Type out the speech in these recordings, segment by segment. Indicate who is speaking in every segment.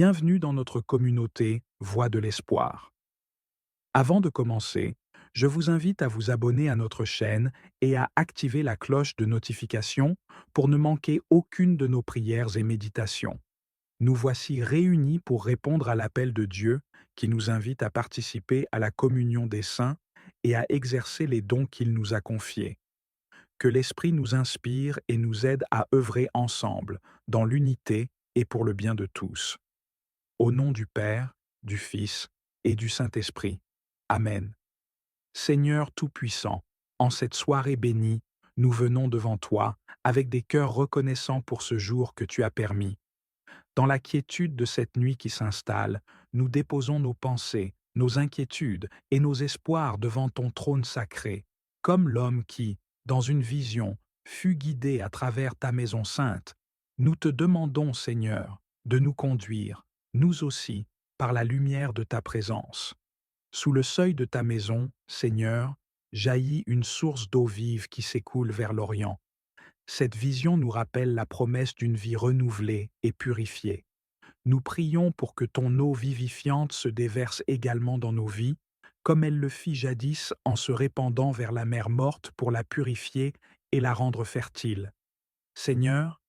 Speaker 1: Bienvenue dans notre communauté Voix de l'Espoir. Avant de commencer, je vous invite à vous abonner à notre chaîne et à activer la cloche de notification pour ne manquer aucune de nos prières et méditations. Nous voici réunis pour répondre à l'appel de Dieu qui nous invite à participer à la communion des saints et à exercer les dons qu'il nous a confiés. Que l'Esprit nous inspire et nous aide à œuvrer ensemble, dans l'unité et pour le bien de tous. Au nom du Père, du Fils et du Saint-Esprit. Amen. Seigneur Tout-Puissant, en cette soirée bénie, nous venons devant toi avec des cœurs reconnaissants pour ce jour que tu as permis. Dans la quiétude de cette nuit qui s'installe, nous déposons nos pensées, nos inquiétudes et nos espoirs devant ton trône sacré, comme l'homme qui, dans une vision, fut guidé à travers ta maison sainte. Nous te demandons, Seigneur, de nous conduire, nous aussi, par la lumière de ta présence. Sous le seuil de ta maison, Seigneur, jaillit une source d'eau vive qui s'écoule vers l'Orient. Cette vision nous rappelle la promesse d'une vie renouvelée et purifiée. Nous prions pour que ton eau vivifiante se déverse également dans nos vies, comme elle le fit jadis en se répandant vers la mer morte pour la purifier et la rendre fertile. Seigneur,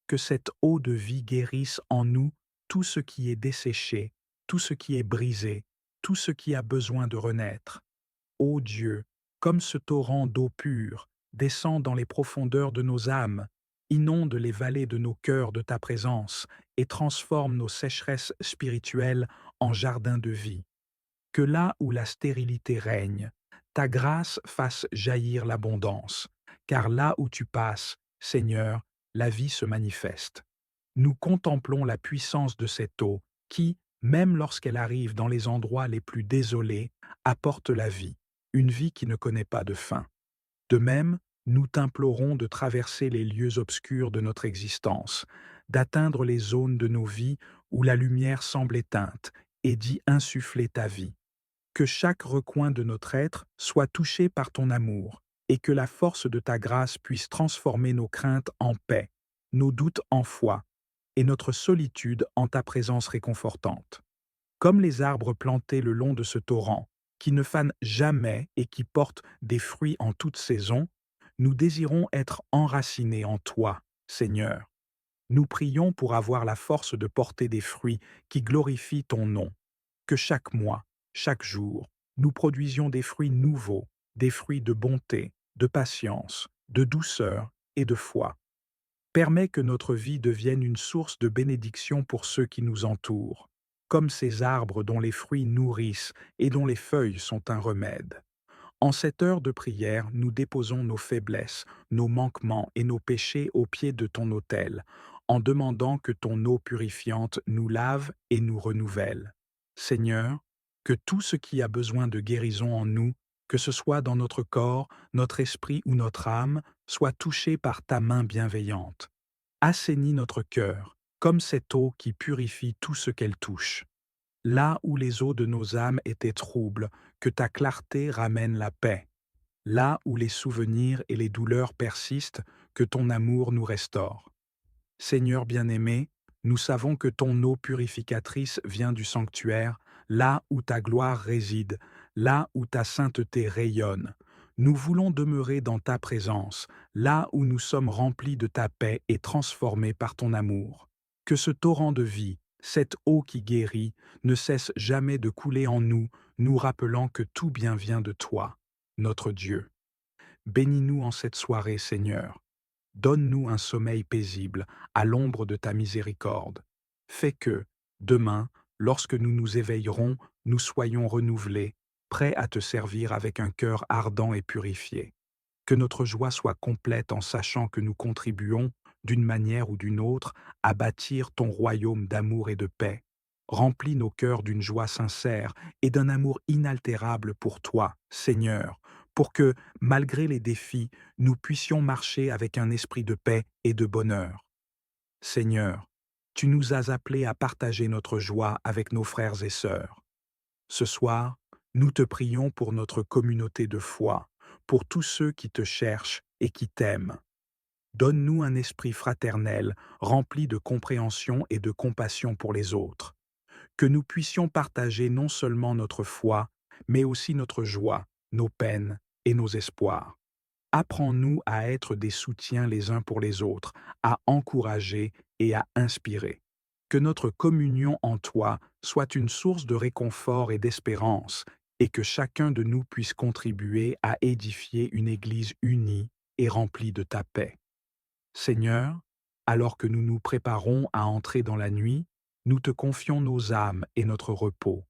Speaker 1: que cette eau de vie guérisse en nous tout ce qui est desséché, tout ce qui est brisé, tout ce qui a besoin de renaître. Ô Dieu, comme ce torrent d'eau pure, descend dans les profondeurs de nos âmes, inonde les vallées de nos cœurs de ta présence et transforme nos sécheresses spirituelles en jardins de vie. Que là où la stérilité règne, ta grâce fasse jaillir l'abondance, car là où tu passes, Seigneur, la vie se manifeste. Nous contemplons la puissance de cette eau qui, même lorsqu'elle arrive dans les endroits les plus désolés, apporte la vie, une vie qui ne connaît pas de fin. De même, nous t'implorons de traverser les lieux obscurs de notre existence, d'atteindre les zones de nos vies où la lumière semble éteinte et d'y insuffler ta vie. Que chaque recoin de notre être soit touché par ton amour et que la force de ta grâce puisse transformer nos craintes en paix, nos doutes en foi et notre solitude en ta présence réconfortante. Comme les arbres plantés le long de ce torrent, qui ne fanent jamais et qui portent des fruits en toute saison, nous désirons être enracinés en toi, Seigneur. Nous prions pour avoir la force de porter des fruits qui glorifient ton nom. Que chaque mois, chaque jour, nous produisions des fruits nouveaux, des fruits de bonté, de patience, de douceur et de foi. Permets que notre vie devienne une source de bénédiction pour ceux qui nous entourent, comme ces arbres dont les fruits nourrissent et dont les feuilles sont un remède. En cette heure de prière, nous déposons nos faiblesses, nos manquements et nos péchés au pied de ton autel, en demandant que ton eau purifiante nous lave et nous renouvelle. Seigneur, que tout ce qui a besoin de guérison en nous, que ce soit dans notre corps, notre esprit ou notre âme, soit touché par ta main bienveillante. Assainis notre cœur, comme cette eau qui purifie tout ce qu'elle touche. Là où les eaux de nos âmes étaient troubles, que ta clarté ramène la paix. Là où les souvenirs et les douleurs persistent, que ton amour nous restaure. Seigneur bien-aimé, nous savons que ton eau purificatrice vient du sanctuaire, là où ta gloire réside, là où ta sainteté rayonne. Nous voulons demeurer dans ta présence, là où nous sommes remplis de ta paix et transformés par ton amour. Que ce torrent de vie, cette eau qui guérit, ne cesse jamais de couler en nous, nous rappelant que tout bien vient de toi, notre Dieu. Bénis-nous en cette soirée, Seigneur. Donne-nous un sommeil paisible, à l'ombre de ta miséricorde. Fais que, demain, lorsque nous nous éveillerons, nous soyons renouvelés, prêts à te servir avec un cœur ardent et purifié. Que notre joie soit complète en sachant que nous contribuons, d'une manière ou d'une autre, à bâtir ton royaume d'amour et de paix. Remplis nos cœurs d'une joie sincère et d'un amour inaltérable pour toi, Seigneur, pour que, malgré les défis, nous puissions marcher avec un esprit de paix et de bonheur. Seigneur, tu nous as appelés à partager notre joie avec nos frères et sœurs. Ce soir, nous te prions pour notre communauté de foi, pour tous ceux qui te cherchent et qui t'aiment. Donne-nous un esprit fraternel, rempli de compréhension et de compassion pour les autres. que nous puissions partager non seulement notre foi, mais aussi notre joie, nos peines et nos espoirs. Apprends-nous à être des soutiens les uns pour les autres, à encourager et à inspirer. Que notre communion en toi soit une source de réconfort et d'espérance, et que chacun de nous puisse contribuer à édifier une Église unie et remplie de ta paix. Seigneur, alors que nous nous préparons à entrer dans la nuit, nous te confions nos âmes et notre repos.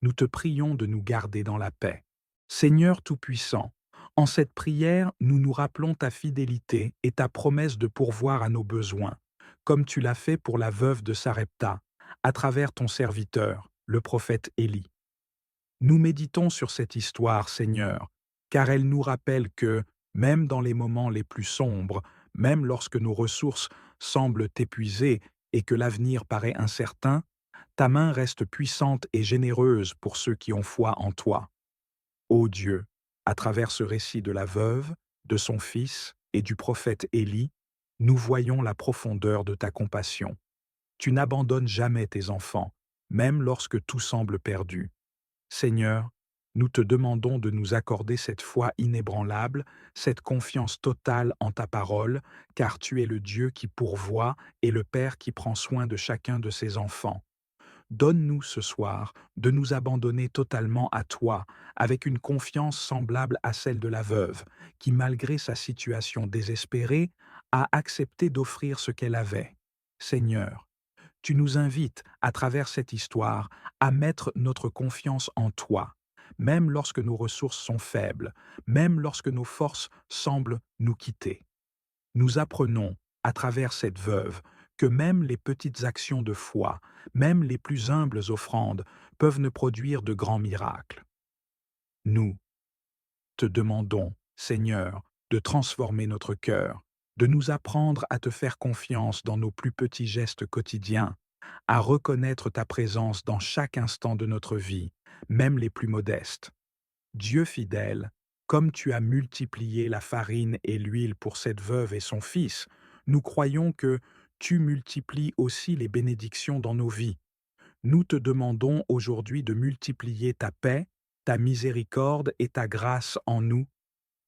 Speaker 1: Nous te prions de nous garder dans la paix. Seigneur Tout-Puissant, en cette prière, nous nous rappelons ta fidélité et ta promesse de pourvoir à nos besoins, comme tu l'as fait pour la veuve de Sarepta, à travers ton serviteur, le prophète Élie. Nous méditons sur cette histoire, Seigneur, car elle nous rappelle que, même dans les moments les plus sombres, même lorsque nos ressources semblent épuisées et que l'avenir paraît incertain, ta main reste puissante et généreuse pour ceux qui ont foi en toi. Ô Dieu, à travers ce récit de la veuve, de son fils et du prophète Élie, nous voyons la profondeur de ta compassion. Tu n'abandonnes jamais tes enfants, même lorsque tout semble perdu. Seigneur, nous te demandons de nous accorder cette foi inébranlable, cette confiance totale en ta parole, car tu es le Dieu qui pourvoit et le Père qui prend soin de chacun de ses enfants. Donne-nous ce soir de nous abandonner totalement à toi, avec une confiance semblable à celle de la veuve, qui, malgré sa situation désespérée, a accepté d'offrir ce qu'elle avait. Seigneur, tu nous invites, à travers cette histoire, à mettre notre confiance en toi, même lorsque nos ressources sont faibles, même lorsque nos forces semblent nous quitter. Nous apprenons, à travers cette veuve, que même les petites actions de foi, même les plus humbles offrandes, peuvent ne produire de grands miracles. Nous te demandons, Seigneur, de transformer notre cœur, de nous apprendre à te faire confiance dans nos plus petits gestes quotidiens, à reconnaître ta présence dans chaque instant de notre vie, même les plus modestes. Dieu fidèle, comme tu as multiplié la farine et l'huile pour cette veuve et son fils, nous croyons que tu multiplies aussi les bénédictions dans nos vies. Nous te demandons aujourd'hui de multiplier ta paix, ta miséricorde et ta grâce en nous.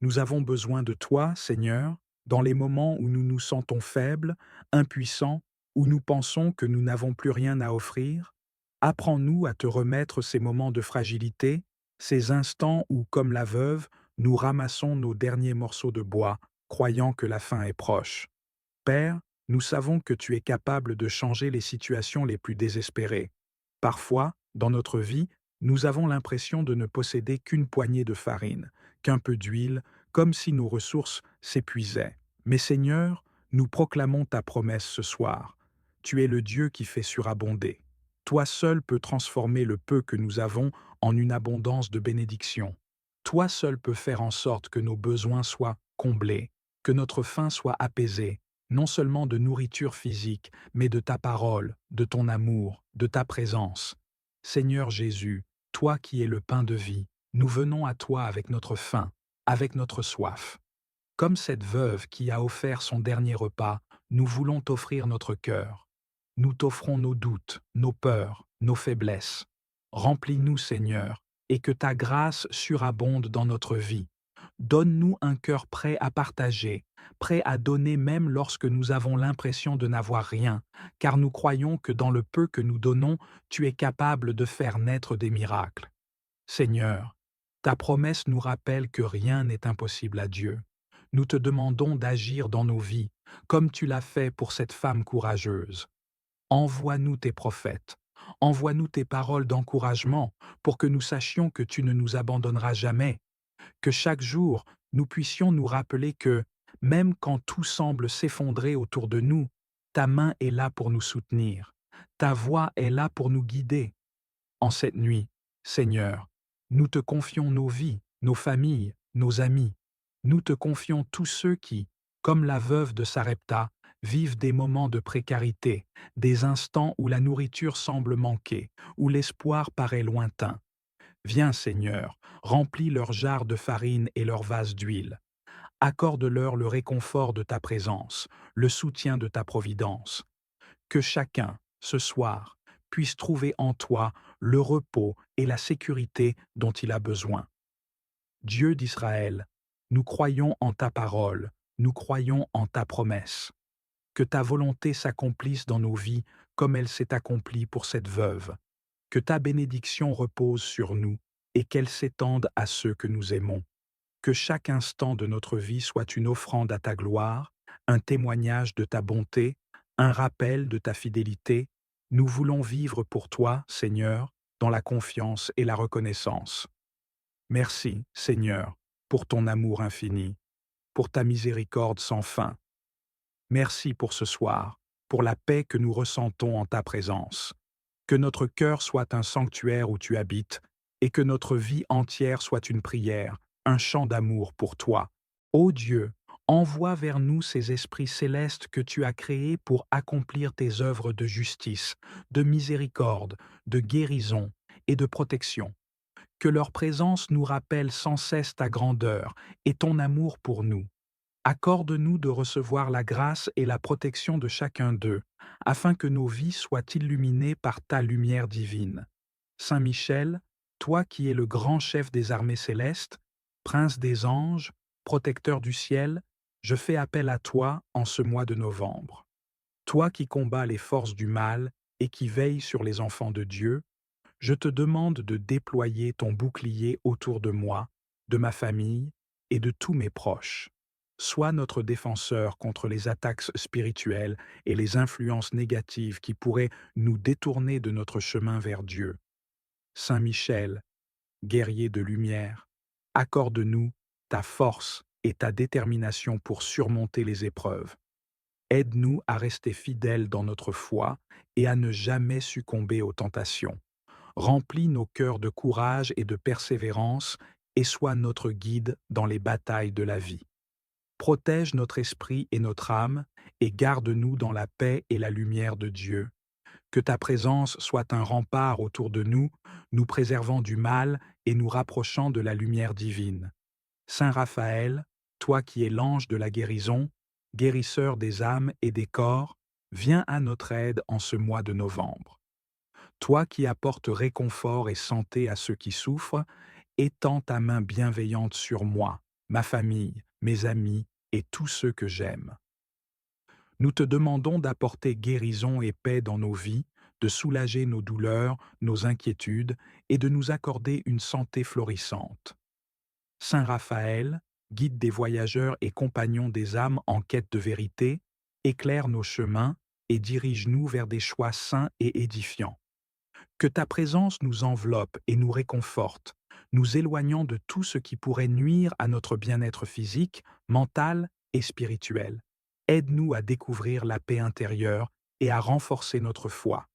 Speaker 1: Nous avons besoin de toi, Seigneur, dans les moments où nous nous sentons faibles, impuissants, où nous pensons que nous n'avons plus rien à offrir. Apprends-nous à te remettre ces moments de fragilité, ces instants où, comme la veuve, nous ramassons nos derniers morceaux de bois, croyant que la fin est proche. Père, nous savons que tu es capable de changer les situations les plus désespérées. Parfois, dans notre vie, nous avons l'impression de ne posséder qu'une poignée de farine, qu'un peu d'huile, comme si nos ressources s'épuisaient. Mais Seigneur, nous proclamons ta promesse ce soir. Tu es le Dieu qui fait surabonder. Toi seul peux transformer le peu que nous avons en une abondance de bénédictions. Toi seul peux faire en sorte que nos besoins soient comblés, que notre faim soit apaisée, non seulement de nourriture physique, mais de ta parole, de ton amour, de ta présence. Seigneur Jésus, toi qui es le pain de vie, nous venons à toi avec notre faim, avec notre soif. Comme cette veuve qui a offert son dernier repas, nous voulons t'offrir notre cœur. Nous t'offrons nos doutes, nos peurs, nos faiblesses. Remplis-nous, Seigneur, et que ta grâce surabonde dans notre vie. Donne-nous un cœur prêt à partager, prêt à donner même lorsque nous avons l'impression de n'avoir rien, car nous croyons que dans le peu que nous donnons, tu es capable de faire naître des miracles. Seigneur, ta promesse nous rappelle que rien n'est impossible à Dieu. Nous te demandons d'agir dans nos vies, comme tu l'as fait pour cette femme courageuse. Envoie-nous tes prophètes, envoie-nous tes paroles d'encouragement pour que nous sachions que tu ne nous abandonneras jamais, que chaque jour nous puissions nous rappeler que, même quand tout semble s'effondrer autour de nous, ta main est là pour nous soutenir, ta voix est là pour nous guider. En cette nuit, Seigneur, nous te confions nos vies, nos familles, nos amis. Nous te confions tous ceux qui, comme la veuve de Sarepta, vivent des moments de précarité, des instants où la nourriture semble manquer, où l'espoir paraît lointain. Viens, Seigneur, remplis leurs jarres de farine et leurs vases d'huile. Accorde-leur le réconfort de ta présence, le soutien de ta providence. Que chacun, ce soir, puisse trouver en toi le repos et la sécurité dont il a besoin. Dieu d'Israël, nous croyons en ta parole, nous croyons en ta promesse. Que ta volonté s'accomplisse dans nos vies comme elle s'est accomplie pour cette veuve. Que ta bénédiction repose sur nous et qu'elle s'étende à ceux que nous aimons. Que chaque instant de notre vie soit une offrande à ta gloire, un témoignage de ta bonté, un rappel de ta fidélité. Nous voulons vivre pour toi, Seigneur, dans la confiance et la reconnaissance. Merci, Seigneur, pour ton amour infini, pour ta miséricorde sans fin. Merci pour ce soir, pour la paix que nous ressentons en ta présence. Que notre cœur soit un sanctuaire où tu habites, et que notre vie entière soit une prière, un chant d'amour pour toi. Ô Dieu, envoie vers nous ces esprits célestes que tu as créés pour accomplir tes œuvres de justice, de miséricorde, de guérison et de protection. Que leur présence nous rappelle sans cesse ta grandeur et ton amour pour nous. Accorde-nous de recevoir la grâce et la protection de chacun d'eux, afin que nos vies soient illuminées par ta lumière divine. Saint Michel, toi qui es le grand chef des armées célestes, prince des anges, protecteur du ciel, je fais appel à toi en ce mois de novembre. Toi qui combats les forces du mal et qui veilles sur les enfants de Dieu, je te demande de déployer ton bouclier autour de moi, de ma famille et de tous mes proches. Sois notre défenseur contre les attaques spirituelles et les influences négatives qui pourraient nous détourner de notre chemin vers Dieu. Saint Michel, guerrier de lumière, accorde-nous ta force et ta détermination pour surmonter les épreuves. Aide-nous à rester fidèles dans notre foi et à ne jamais succomber aux tentations. Remplis nos cœurs de courage et de persévérance et sois notre guide dans les batailles de la vie. Protège notre esprit et notre âme et garde-nous dans la paix et la lumière de Dieu. Que ta présence soit un rempart autour de nous, nous préservant du mal et nous rapprochant de la lumière divine. Saint Raphaël, toi qui es l'ange de la guérison, guérisseur des âmes et des corps, viens à notre aide en ce mois de novembre. Toi qui apportes réconfort et santé à ceux qui souffrent, étends ta main bienveillante sur moi, ma famille, mes amis et tous ceux que j'aime. Nous te demandons d'apporter guérison et paix dans nos vies, de soulager nos douleurs, nos inquiétudes et de nous accorder une santé florissante. Saint Raphaël, guide des voyageurs et compagnon des âmes en quête de vérité, éclaire nos chemins et dirige-nous vers des choix sains et édifiants. Que ta présence nous enveloppe et nous réconforte, nous éloignant de tout ce qui pourrait nuire à notre bien-être physique, mental et spirituel. Aide-nous à découvrir la paix intérieure et à renforcer notre foi.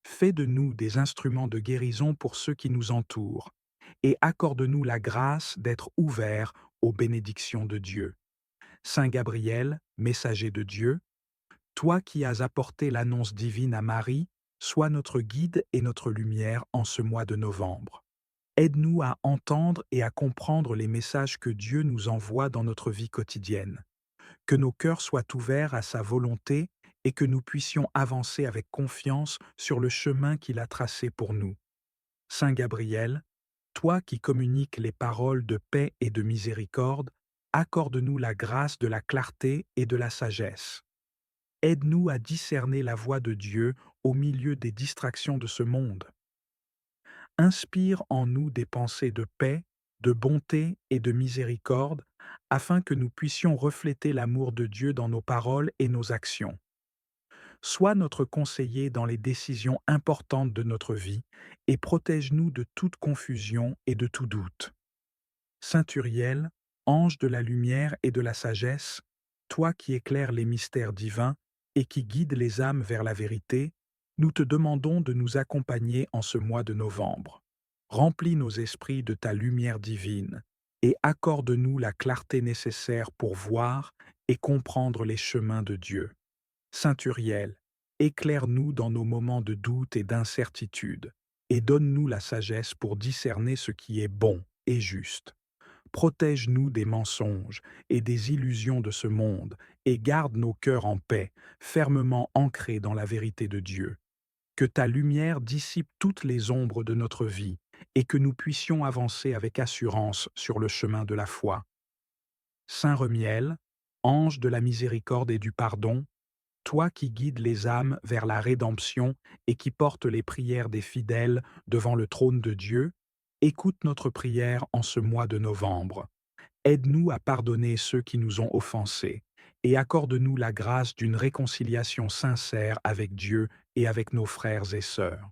Speaker 1: Fais de nous des instruments de guérison pour ceux qui nous entourent et accorde-nous la grâce d'être ouverts aux bénédictions de Dieu. Saint Gabriel, messager de Dieu, toi qui as apporté l'annonce divine à Marie, sois notre guide et notre lumière en ce mois de novembre. Aide-nous à entendre et à comprendre les messages que Dieu nous envoie dans notre vie quotidienne. Que nos cœurs soient ouverts à sa volonté et que nous puissions avancer avec confiance sur le chemin qu'il a tracé pour nous. Saint Gabriel, toi qui communiques les paroles de paix et de miséricorde, accorde-nous la grâce de la clarté et de la sagesse. Aide-nous à discerner la voix de Dieu au milieu des distractions de ce monde. Inspire en nous des pensées de paix, de bonté et de miséricorde, afin que nous puissions refléter l'amour de Dieu dans nos paroles et nos actions. Sois notre conseiller dans les décisions importantes de notre vie et protège-nous de toute confusion et de tout doute. Saint Uriel, ange de la lumière et de la sagesse, toi qui éclaires les mystères divins et qui guides les âmes vers la vérité, nous te demandons de nous accompagner en ce mois de novembre. Remplis nos esprits de ta lumière divine et accorde-nous la clarté nécessaire pour voir et comprendre les chemins de Dieu. Saint Uriel, éclaire-nous dans nos moments de doute et d'incertitude et donne-nous la sagesse pour discerner ce qui est bon et juste. Protège-nous des mensonges et des illusions de ce monde et garde nos cœurs en paix, fermement ancrés dans la vérité de Dieu. Que ta lumière dissipe toutes les ombres de notre vie et que nous puissions avancer avec assurance sur le chemin de la foi. Saint Remiel, ange de la miséricorde et du pardon, toi qui guides les âmes vers la rédemption et qui portes les prières des fidèles devant le trône de Dieu, écoute notre prière en ce mois de novembre. Aide-nous à pardonner ceux qui nous ont offensés et accorde-nous la grâce d'une réconciliation sincère avec Dieu et avec nos frères et sœurs.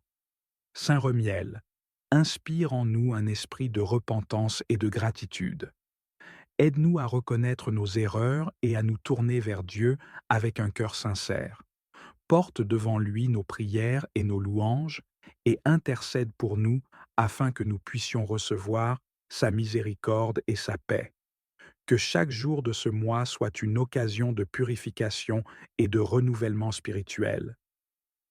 Speaker 1: Saint Remiel, inspire en nous un esprit de repentance et de gratitude. Aide-nous à reconnaître nos erreurs et à nous tourner vers Dieu avec un cœur sincère. Porte devant lui nos prières et nos louanges et intercède pour nous afin que nous puissions recevoir sa miséricorde et sa paix. Que chaque jour de ce mois soit une occasion de purification et de renouvellement spirituel.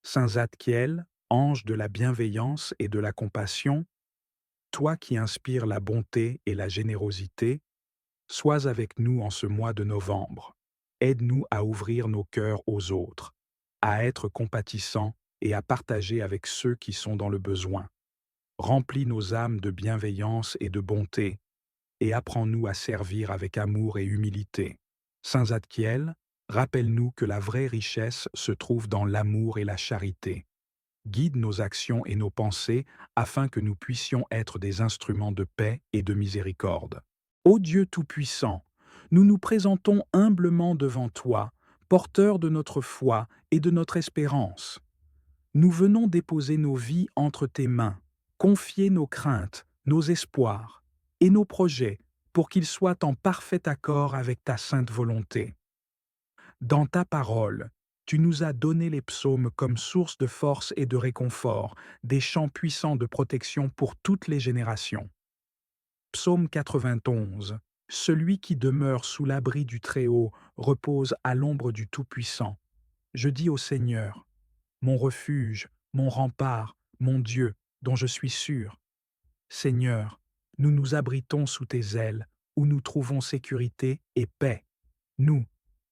Speaker 1: Saint Zadkiel, ange de la bienveillance et de la compassion, toi qui inspires la bonté et la générosité, sois avec nous en ce mois de novembre. Aide-nous à ouvrir nos cœurs aux autres, à être compatissants et à partager avec ceux qui sont dans le besoin. Remplis nos âmes de bienveillance et de bonté, et apprends-nous à servir avec amour et humilité. Saint Zadkiel, rappelle-nous que la vraie richesse se trouve dans l'amour et la charité. Guide nos actions et nos pensées afin que nous puissions être des instruments de paix et de miséricorde. Ô Dieu Tout-Puissant, nous nous présentons humblement devant toi, porteurs de notre foi et de notre espérance. Nous venons déposer nos vies entre tes mains, confier nos craintes, nos espoirs et nos projets pour qu'ils soient en parfait accord avec ta sainte volonté. Dans ta parole, tu nous as donné les psaumes comme source de force et de réconfort, des chants puissants de protection pour toutes les générations. Psaume 91. Celui qui demeure sous l'abri du Très-Haut repose à l'ombre du Tout-Puissant. Je dis au Seigneur, mon refuge, mon rempart, mon Dieu, dont je suis sûr. Seigneur, nous nous abritons sous tes ailes, où nous trouvons sécurité et paix. Nous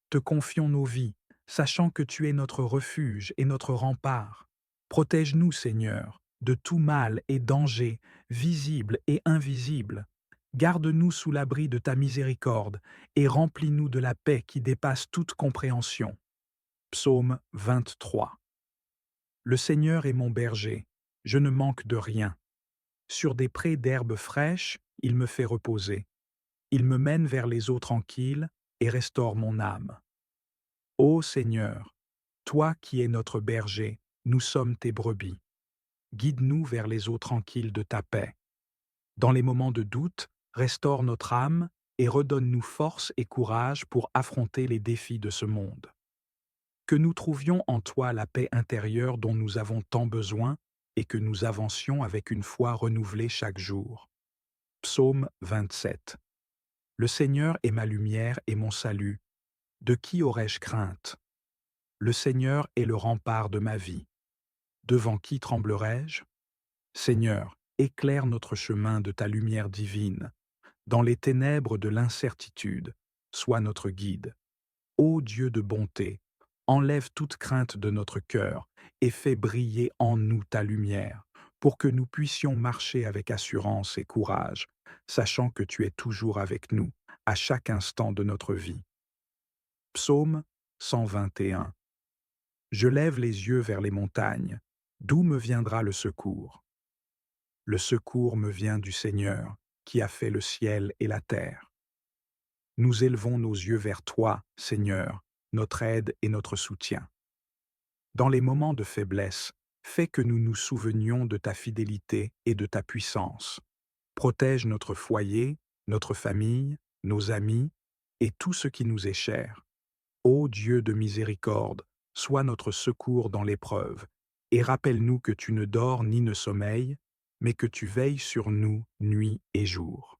Speaker 1: te confions nos vies, sachant que tu es notre refuge et notre rempart. Protège-nous, Seigneur, de tout mal et danger, visible et invisible. Garde-nous sous l'abri de ta miséricorde et remplis-nous de la paix qui dépasse toute compréhension. Psaume 23. Le Seigneur est mon berger, je ne manque de rien. Sur des prés d'herbes fraîches, il me fait reposer. Il me mène vers les eaux tranquilles et restaure mon âme. Ô Seigneur, toi qui es notre berger, nous sommes tes brebis. Guide-nous vers les eaux tranquilles de ta paix. Dans les moments de doute, restaure notre âme et redonne-nous force et courage pour affronter les défis de ce monde. Que nous trouvions en toi la paix intérieure dont nous avons tant besoin et que nous avancions avec une foi renouvelée chaque jour. Psaume 27. Le Seigneur est ma lumière et mon salut. De qui aurais-je crainte? Le Seigneur est le rempart de ma vie. Devant qui tremblerais-je? Seigneur, éclaire notre chemin de ta lumière divine. Dans les ténèbres de l'incertitude, sois notre guide. Ô Dieu de bonté, enlève toute crainte de notre cœur et fais briller en nous ta lumière, pour que nous puissions marcher avec assurance et courage, sachant que tu es toujours avec nous, à chaque instant de notre vie. Psaume 121. Je lève les yeux vers les montagnes. D'où me viendra le secours? Le secours me vient du Seigneur, qui a fait le ciel et la terre. Nous élevons nos yeux vers toi, Seigneur, notre aide et notre soutien. Dans les moments de faiblesse, fais que nous nous souvenions de ta fidélité et de ta puissance. Protège notre foyer, notre famille, nos amis et tout ce qui nous est cher. Ô Dieu de miséricorde, sois notre secours dans l'épreuve, et rappelle-nous que tu ne dors ni ne sommeilles, mais que tu veilles sur nous nuit et jour.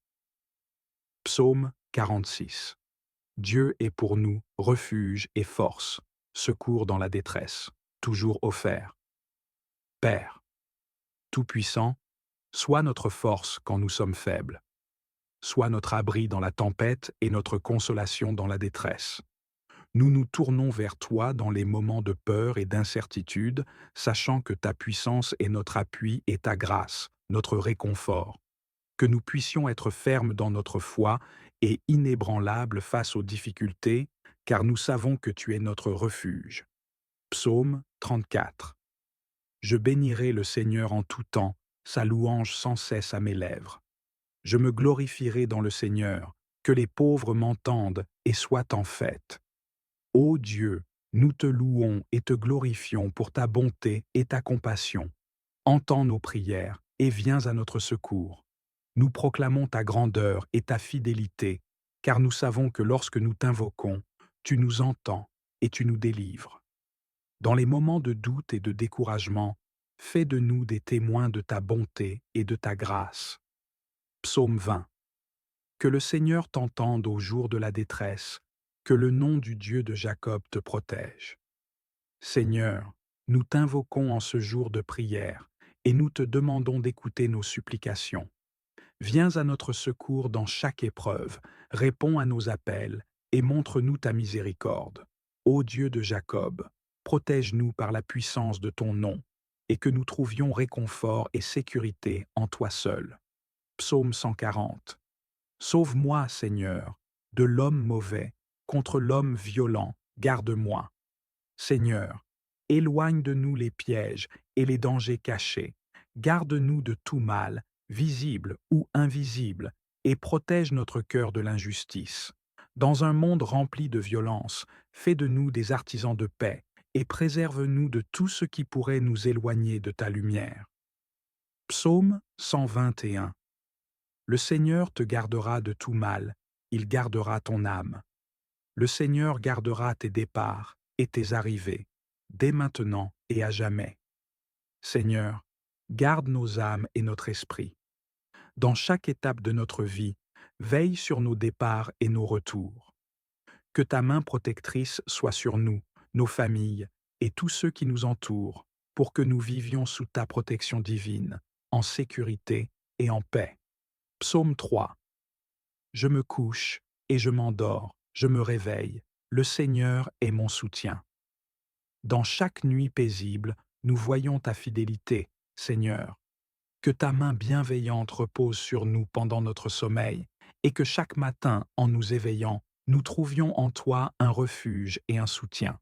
Speaker 1: Psaume 46. Dieu est pour nous refuge et force, secours dans la détresse, toujours offert. Père, Tout-Puissant, sois notre force quand nous sommes faibles. Sois notre abri dans la tempête et notre consolation dans la détresse. Nous nous tournons vers toi dans les moments de peur et d'incertitude, sachant que ta puissance est notre appui et ta grâce, notre réconfort. Que nous puissions être fermes dans notre foi et inébranlables face aux difficultés, car nous savons que tu es notre refuge. Psaume 34. Je bénirai le Seigneur en tout temps, sa louange sans cesse à mes lèvres. Je me glorifierai dans le Seigneur, que les pauvres m'entendent et soient en fête. Ô Dieu, nous te louons et te glorifions pour ta bonté et ta compassion. Entends nos prières et viens à notre secours. Nous proclamons ta grandeur et ta fidélité, car nous savons que lorsque nous t'invoquons, tu nous entends et tu nous délivres. Dans les moments de doute et de découragement, fais de nous des témoins de ta bonté et de ta grâce. Psaume 20. Que le Seigneur t'entende au jour de la détresse, que le nom du Dieu de Jacob te protège. Seigneur, nous t'invoquons en ce jour de prière, et nous te demandons d'écouter nos supplications. Viens à notre secours dans chaque épreuve, réponds à nos appels, et montre-nous ta miséricorde. Ô Dieu de Jacob, protège-nous par la puissance de ton nom, et que nous trouvions réconfort et sécurité en toi seul. Psaume 140. Sauve-moi, Seigneur, de l'homme mauvais, contre l'homme violent, garde-moi. Seigneur, éloigne de nous les pièges et les dangers cachés, garde-nous de tout mal, visible ou invisible, et protège notre cœur de l'injustice. Dans un monde rempli de violence, fais de nous des artisans de paix, et préserve-nous de tout ce qui pourrait nous éloigner de ta lumière. Psaume 121. Le Seigneur te gardera de tout mal, il gardera ton âme. Le Seigneur gardera tes départs et tes arrivées, dès maintenant et à jamais. Seigneur, garde nos âmes et notre esprit. Dans chaque étape de notre vie, veille sur nos départs et nos retours. Que ta main protectrice soit sur nous, nos familles et tous ceux qui nous entourent, pour que nous vivions sous ta protection divine, en sécurité et en paix. Psaume 3. Je me couche et je m'endors, je me réveille, le Seigneur est mon soutien. Dans chaque nuit paisible, nous voyons ta fidélité, Seigneur. Que ta main bienveillante repose sur nous pendant notre sommeil, et que chaque matin, en nous éveillant, nous trouvions en toi un refuge et un soutien.